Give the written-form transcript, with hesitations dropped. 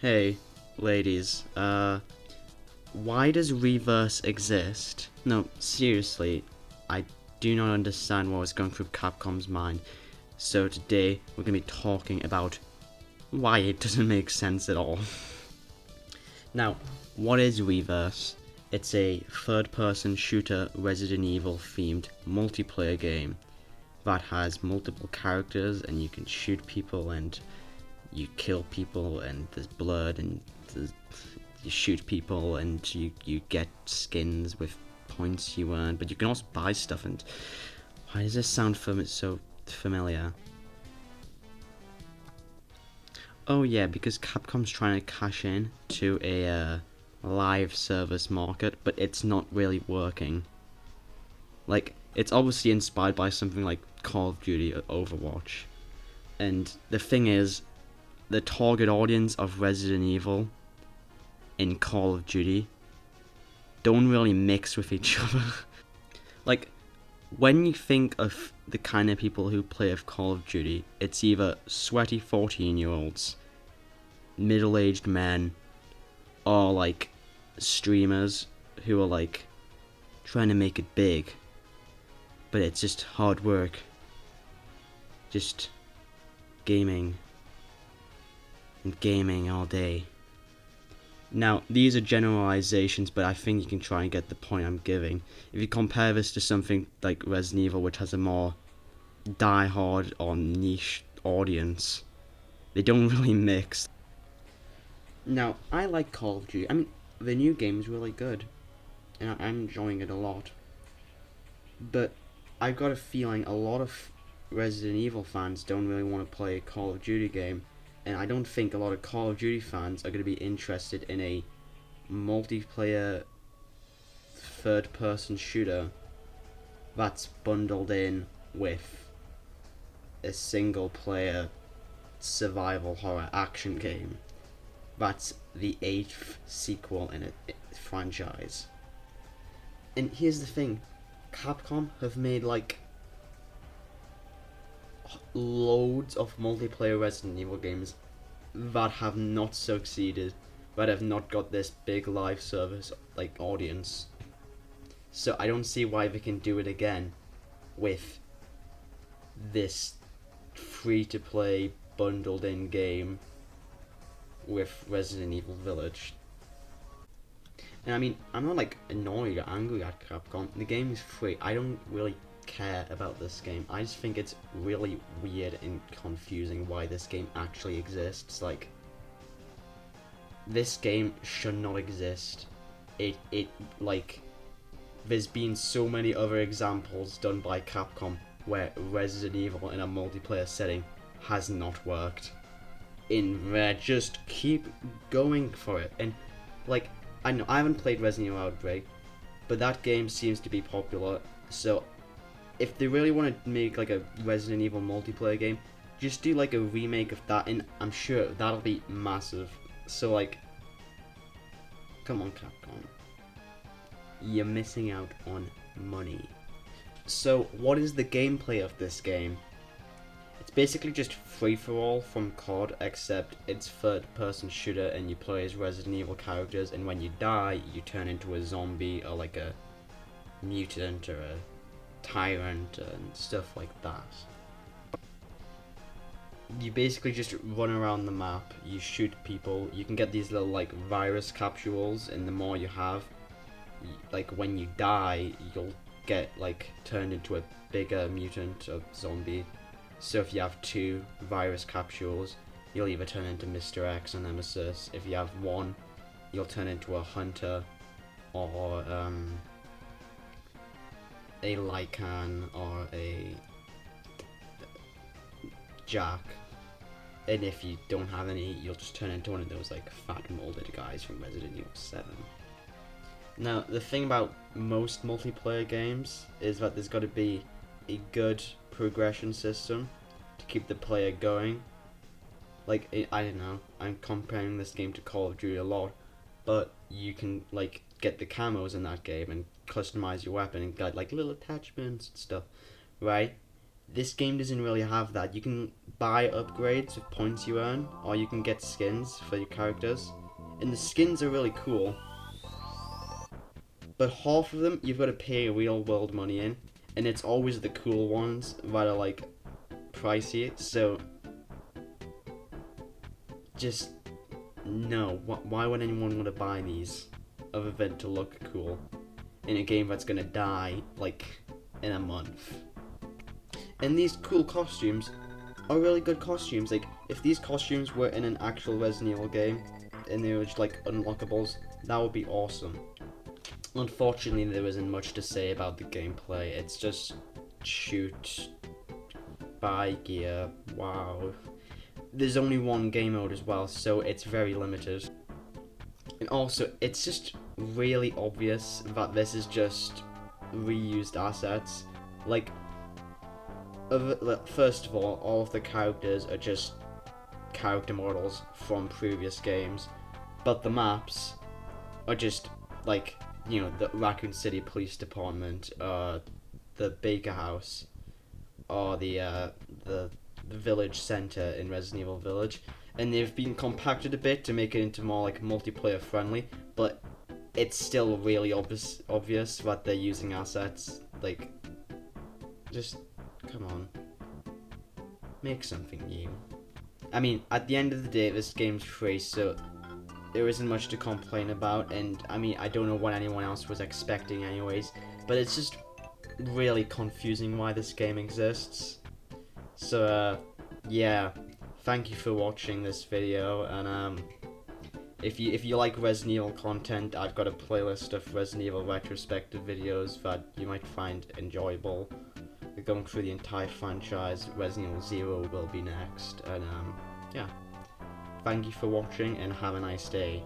Hey, ladies, why does Reverse exist? No, seriously, I do not understand what was going through Capcom's mind. So today, we're gonna be talking about why it doesn't make sense at all. Now, what is Reverse? It's a third-person shooter Resident Evil themed multiplayer game that has multiple characters and you can shoot people and you kill people and there's blood and you shoot people and you get skins with points you earn, but you can also buy stuff. And why does this sound so familiar? Oh yeah, because Capcom's trying to cash in to a live service market, but it's not really working. Like, it's obviously inspired by something like Call of Duty or Overwatch. And the thing is, the target audience of Resident Evil in Call of Duty don't really mix with each other. Like, when you think of the kind of people who play with Call of Duty, it's either sweaty 14-year-olds, middle-aged men, or like streamers who are like trying to make it big, but it's just hard work, just gaming and gaming all day. Now, these are generalizations, but I think you can try and get the point I'm giving. If you compare this to something like Resident Evil, which has a more die-hard or niche audience, they don't really mix. Now, I like Call of Duty. I mean, the new game is really good, and I'm enjoying it a lot. But I've got a feeling a lot of Resident Evil fans don't really want to play a Call of Duty game, and I don't think a lot of Call of Duty fans are going to be interested in a multiplayer third-person shooter that's bundled in with a single-player survival horror action game. That's the 8th sequel in a franchise. And here's the thing, Capcom have made like loads of multiplayer Resident Evil games that have not succeeded, that have not got this big live service like audience. So I don't see why they can do it again with this free to play bundled in game with Resident Evil Village. And I mean, I'm not like annoyed or angry at Capcom. The game is free. I don't really care about this game. I just think it's really weird and confusing why this game actually exists. Like, this game should not exist. It like, there's been so many other examples done by Capcom where Resident Evil in a multiplayer setting has not worked. In there, just keep going for it. And like, I know I haven't played Resident Evil Outbreak, but that game seems to be popular. So if they really want to make like a Resident Evil multiplayer game, just do like a remake of that, and I'm sure that'll be massive. So like, come on, Capcom, you're missing out on money. So what is the gameplay of this game? It's basically just free-for-all from COD, except it's third-person shooter and you play as Resident Evil characters, and when you die, you turn into a zombie or like a mutant or a tyrant and stuff like that. You basically just run around the map, you shoot people, you can get these little like virus capsules, and the more you have, like when you die, you'll get like turned into a bigger mutant or zombie. So if you have 2 virus capsules, you'll either turn into Mr. X or Nemesis. If you have 1, you'll turn into a Hunter or a Lycan or a Jack. And if you don't have any, you'll just turn into one of those like fat molded guys from Resident Evil 7. Now, the thing about most multiplayer games is that there's got to be a good progression system to keep the player going. Like, I don't know, I'm comparing this game to Call of Duty a lot, but you can like get the camos in that game and customize your weapon and get like little attachments and stuff, right? This game doesn't really have that. You can buy upgrades with points you earn, or you can get skins for your characters. And the skins are really cool. But half of them you've got to pay real world money in, and it's always the cool ones that are like pricey. So just no. Why would anyone want to buy these other than to look cool in a game that's gonna die like in a month? And these cool costumes are really good costumes. Like if these costumes were in an actual Resident Evil game and they were just like unlockables, that would be awesome. Unfortunately, there isn't much to say about the gameplay. It's just shoot, buy gear, wow. There's only one game mode as well, so it's very limited. And also, it's just really obvious that this is just reused assets. Like, first of all of the characters are just character models from previous games, but the maps are just like, you know, the Raccoon City Police Department, the Baker House, or the village center in Resident Evil Village, and they've been compacted a bit to make it into more like multiplayer friendly, but it's still really obvious that they're using assets. Like, just come on, make something new. I mean, at the end of the day, this game's free, so there isn't much to complain about, and I mean, I don't know what anyone else was expecting anyways, but it's just really confusing why this game exists. So, yeah, thank you for watching this video, and if you like Resident Evil content, I've got a playlist of Resident Evil retrospective videos that you might find enjoyable. We're going through the entire franchise. Resident Evil 0 will be next, and yeah. Thank you for watching and have a nice day.